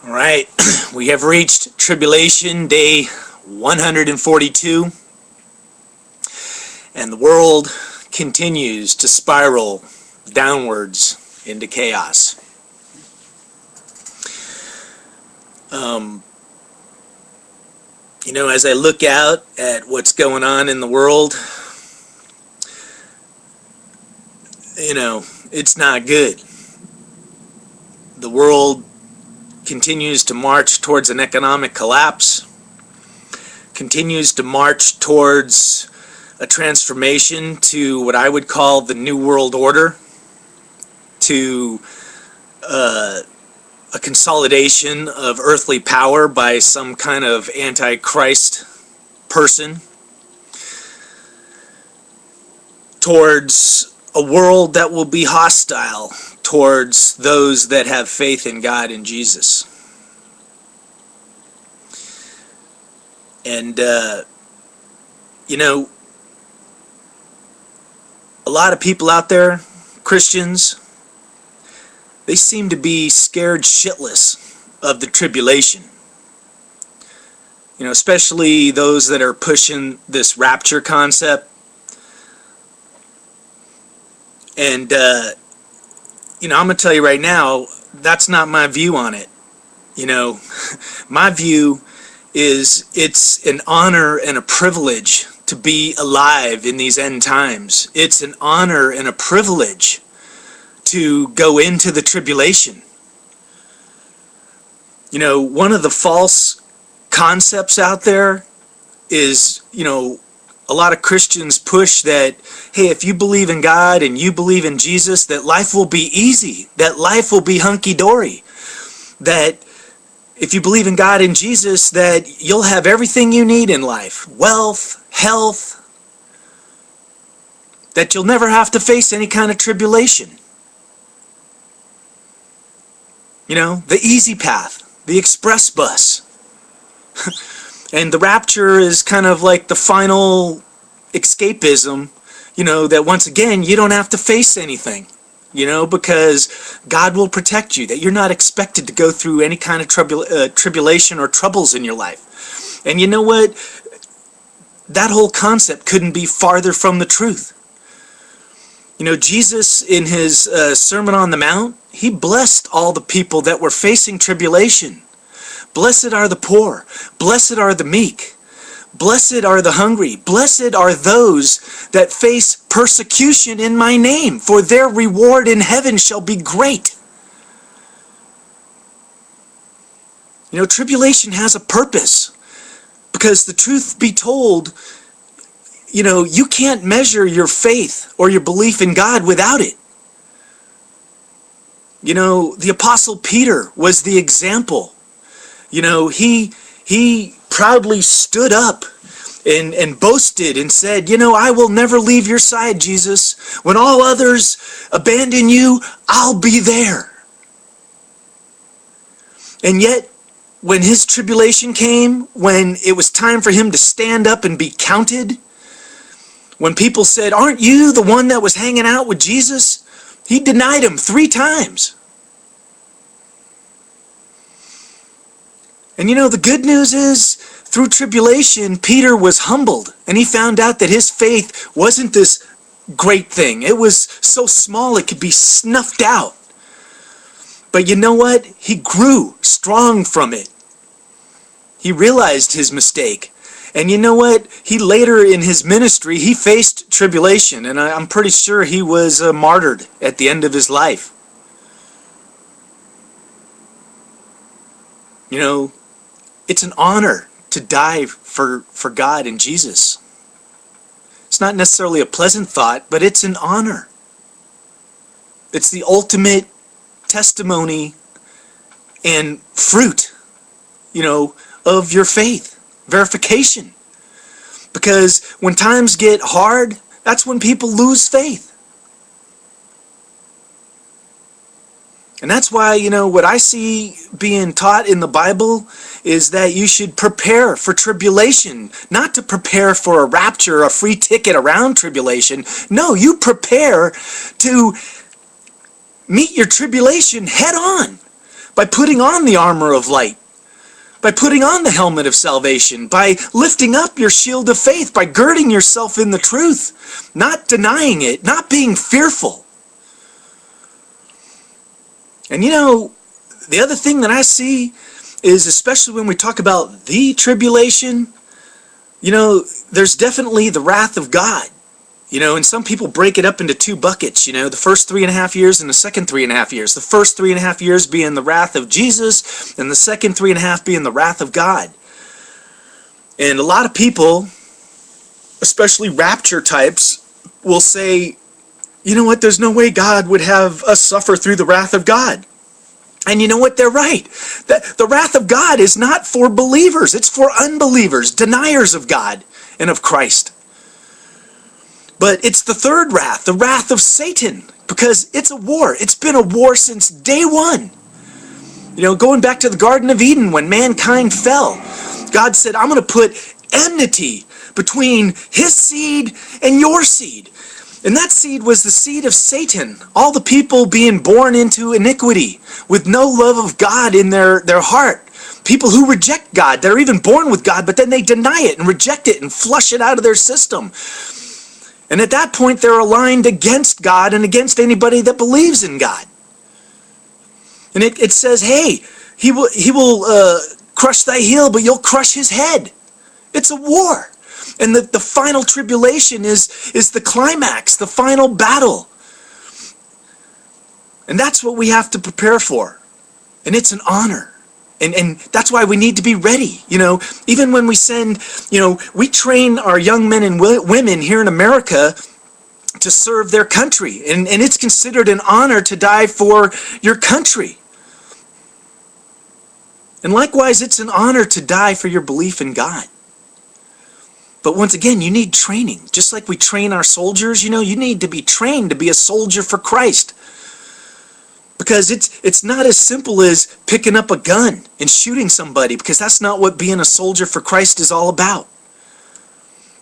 All right, we have reached Tribulation, day 142, and the world continues to spiral downwards into chaos. As I look out at what's going on in the world, it's not good. The world continues to march towards an economic collapse, continues to march towards a transformation to what I would call the New World Order, to a consolidation of earthly power by some kind of antichrist person, towards a world that will be hostile towards those that have faith in God and Jesus. And, a lot of people out there, Christians, they seem to be scared shitless of the tribulation. Especially those that are pushing this rapture concept. And, I'm going to tell you right now, that's not my view on it. My view is it's an honor and a privilege to be alive in these end times. It's an honor and a privilege to go into the tribulation. One of the false concepts out there is, a lot of Christians push that, hey, if you believe in God and you believe in Jesus, that life will be easy, that life will be hunky-dory, that if you believe in God and Jesus, that you'll have everything you need in life, wealth, health, that you'll never have to face any kind of tribulation. The easy path, the express bus. And the rapture is kind of like the final escapism, that once again, you don't have to face anything, because God will protect you, that you're not expected to go through any kind of tribulation or troubles in your life. And you know what? That whole concept couldn't be farther from the truth. Jesus, in his Sermon on the Mount, he blessed all the people that were facing tribulation. Blessed are the poor. Blessed are the meek. Blessed are the hungry. Blessed are those that face persecution in my name, for their reward in heaven shall be great. Tribulation has a purpose, because the truth be told, you can't measure your faith or your belief in God without it. The Apostle Peter was the example. He proudly stood up and boasted and said, I will never leave your side, Jesus. When all others abandon you, I'll be there. And yet, when his tribulation came, when it was time for him to stand up and be counted, when people said, aren't you the one that was hanging out with Jesus? He denied him 3 times. And the good news is, through tribulation, Peter was humbled, and he found out that his faith wasn't this great thing. It was so small it could be snuffed out. But you know what? He grew strong from it. He realized his mistake. And you know what? He later in his ministry, he faced tribulation, and I'm pretty sure he was martyred at the end of his life. It's an honor to die for God and Jesus. It's not necessarily a pleasant thought, but it's an honor. It's the ultimate testimony and fruit, of your faith. Verification. Because when times get hard, that's when people lose faith. And that's why, what I see being taught in the Bible is that you should prepare for tribulation, not to prepare for a rapture, a free ticket around tribulation. No, you prepare to meet your tribulation head on. by putting on the armor of light, by putting on the helmet of salvation, by lifting up your shield of faith, by girding yourself in the truth, not denying it, not being fearful. And you know, the other thing that I see is, especially when we talk about the tribulation, you know, there's definitely the wrath of God. You know, and some people break it up into two buckets, you know, the first 3.5 years and the second 3.5 years. The first 3.5 years being the wrath of Jesus, and the second 3.5 being the wrath of God. And a lot of people, especially rapture types, will say, you know what, there's no way God would have us suffer through the wrath of God. And you know what, they're right. The wrath of God is not for believers, it's for unbelievers, deniers of God and of Christ. But it's the third wrath, the wrath of Satan, because it's a war. It's been a war since day one. You know, going back to the Garden of Eden when mankind fell, God said, I'm going to put enmity between his seed and your seed. And that seed was the seed of Satan, all the people being born into iniquity with no love of God in their heart. People who reject God, they're even born with God, but then they deny it and reject it and flush it out of their system. And at that point, they're aligned against God and against anybody that believes in God. And it says, hey, he will crush thy heel, but you'll crush his head. It's a war. And the final tribulation is the climax, the final battle. And that's what we have to prepare for. And it's an honor. And that's why we need to be ready. You know, even when we send, you know, we train our young men and women here in America to serve their country. And it's considered an honor to die for your country. And likewise, it's an honor to die for your belief in God. But once again, you need training. Just like we train our soldiers, you know, you need to be trained to be a soldier for Christ. Because it's not as simple as picking up a gun and shooting somebody, because that's not what being a soldier for Christ is all about.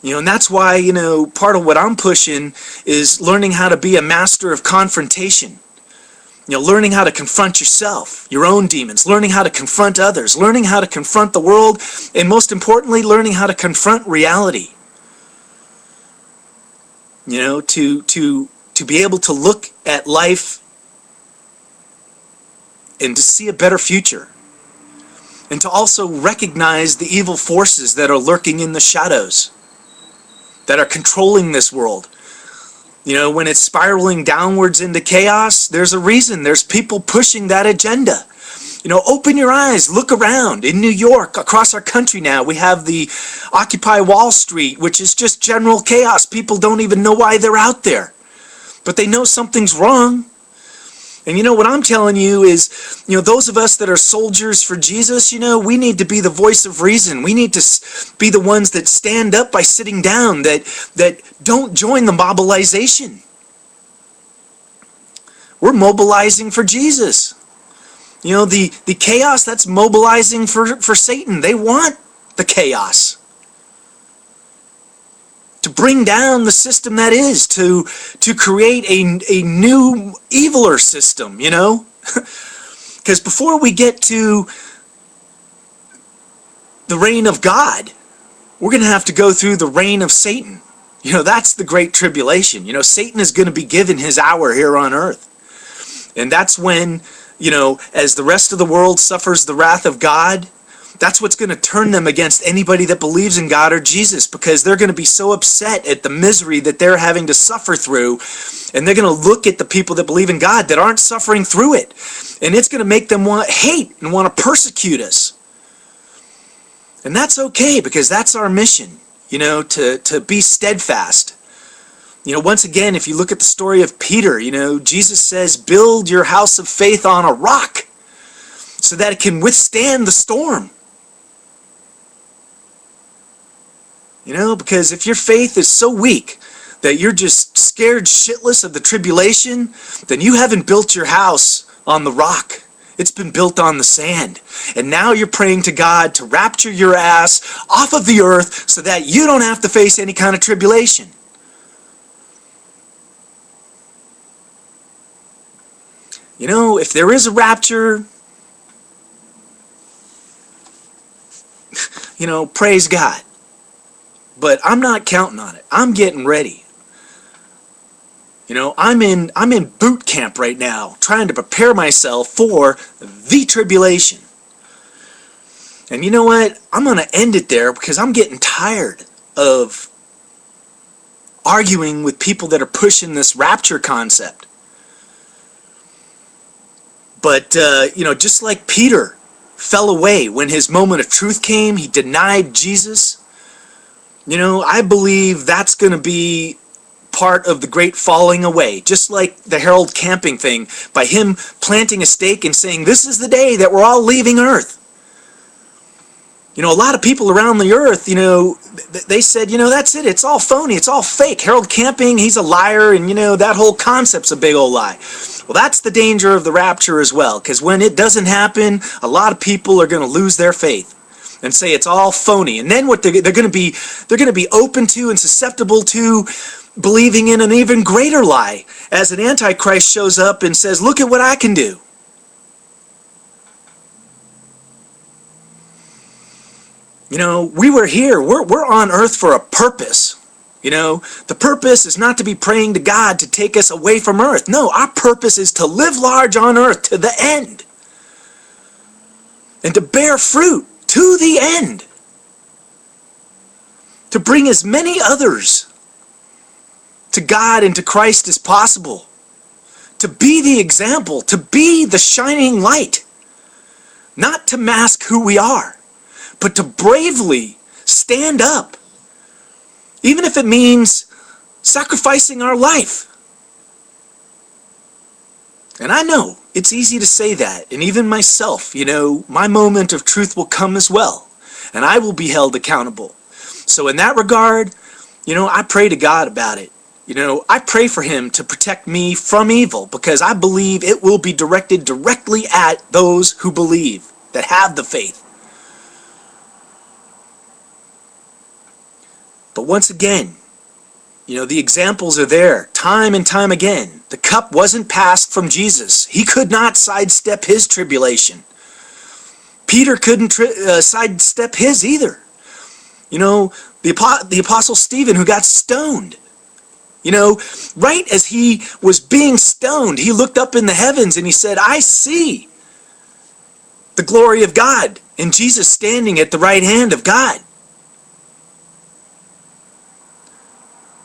You know, and that's why, you know, part of what I'm pushing is learning how to be a master of confrontation. You know, learning how to confront yourself, your own demons, learning how to confront others, learning how to confront the world, and most importantly, learning how to confront reality. You know, to be able to look at life and to see a better future. And to also recognize the evil forces that are lurking in the shadows, that are controlling this world. You know, when it's spiraling downwards into chaos, there's a reason. There's people pushing that agenda. You know, open your eyes, look around. In New York, across our country now, we have the Occupy Wall Street, which is just general chaos. People don't even know why they're out there. But they know something's wrong. And you know what I'm telling you is, you know, those of us that are soldiers for Jesus, you know, we need to be the voice of reason. We need to be the ones that stand up by sitting down, that don't join the mobilization. We're mobilizing for Jesus. You know, the chaos, that's mobilizing for Satan. They want the chaos. To bring down the system that is, to create a new, eviler system, you know? Because before we get to the reign of God, we're going to have to go through the reign of Satan. You know, that's the great tribulation. You know, Satan is going to be given his hour here on earth. And that's when, you know, as the rest of the world suffers the wrath of God, that's what's going to turn them against anybody that believes in God or Jesus, because they're going to be so upset at the misery that they're having to suffer through, and they're going to look at the people that believe in God that aren't suffering through it, and it's going to make them want hate and want to persecute us. And that's okay, because that's our mission, you know, to be steadfast. You know, once again, if you look at the story of Peter, you know, Jesus says, build your house of faith on a rock so that it can withstand the storm. You know, because if your faith is so weak that you're just scared shitless of the tribulation, then you haven't built your house on the rock. It's been built on the sand. And now you're praying to God to rapture your ass off of the earth so that you don't have to face any kind of tribulation. You know, if there is a rapture, praise God. But I'm not counting on it. I'm getting ready. I'm in boot camp right now, trying to prepare myself for the tribulation. And you know what? I'm going to end it there because I'm getting tired of arguing with people that are pushing this rapture concept. But, just like Peter fell away when his moment of truth came, he denied Jesus. I believe that's going to be part of the great falling away, just like the Harold Camping thing, by him planting a stake and saying, this is the day that we're all leaving Earth. A lot of people around the earth, they said, that's it, it's all phony, it's all fake. Harold Camping, he's a liar, and that whole concept's a big old lie. Well, that's the danger of the rapture as well, because when it doesn't happen, a lot of people are going to lose their faith and say it's all phony. And then what they're going to be open to and susceptible to believing in an even greater lie as an antichrist shows up and says, look at what I can do. We were here. We're on earth for a purpose. The purpose is not to be praying to God to take us away from earth. No, our purpose is to live large on earth to the end. And to bear fruit to the end. To bring as many others to God and to Christ as possible. To be the example. To be the shining light. Not to mask who we are, but to bravely stand up, even if it means sacrificing our life. And I know it's easy to say that, and even myself, my moment of truth will come as well, and I will be held accountable. So in that regard, I pray to God about it. I pray for Him to protect me from evil, because I believe it will be directed directly at those who believe, that have the faith. But once again, the examples are there, time and time again. The cup wasn't passed from Jesus. He could not sidestep his tribulation. Peter couldn't sidestep his either. The Apostle Stephen, who got stoned. Right as he was being stoned, he looked up in the heavens and he said, I see the glory of God and Jesus standing at the right hand of God.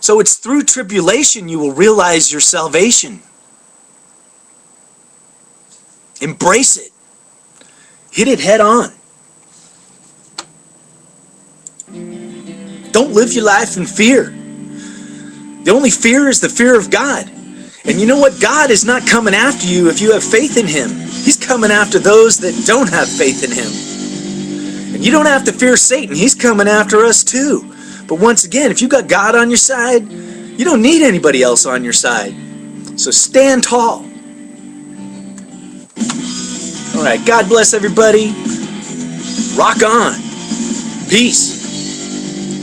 So it's through tribulation you will realize your salvation. Embrace it. Hit it head on. Don't live your life in fear. The only fear is the fear of God. And you know what? God is not coming after you if you have faith in Him. He's coming after those that don't have faith in Him. And you don't have to fear Satan. He's coming after us too. But once again, if you've got God on your side, you don't need anybody else on your side. So stand tall. All right, God bless everybody. Rock on. Peace.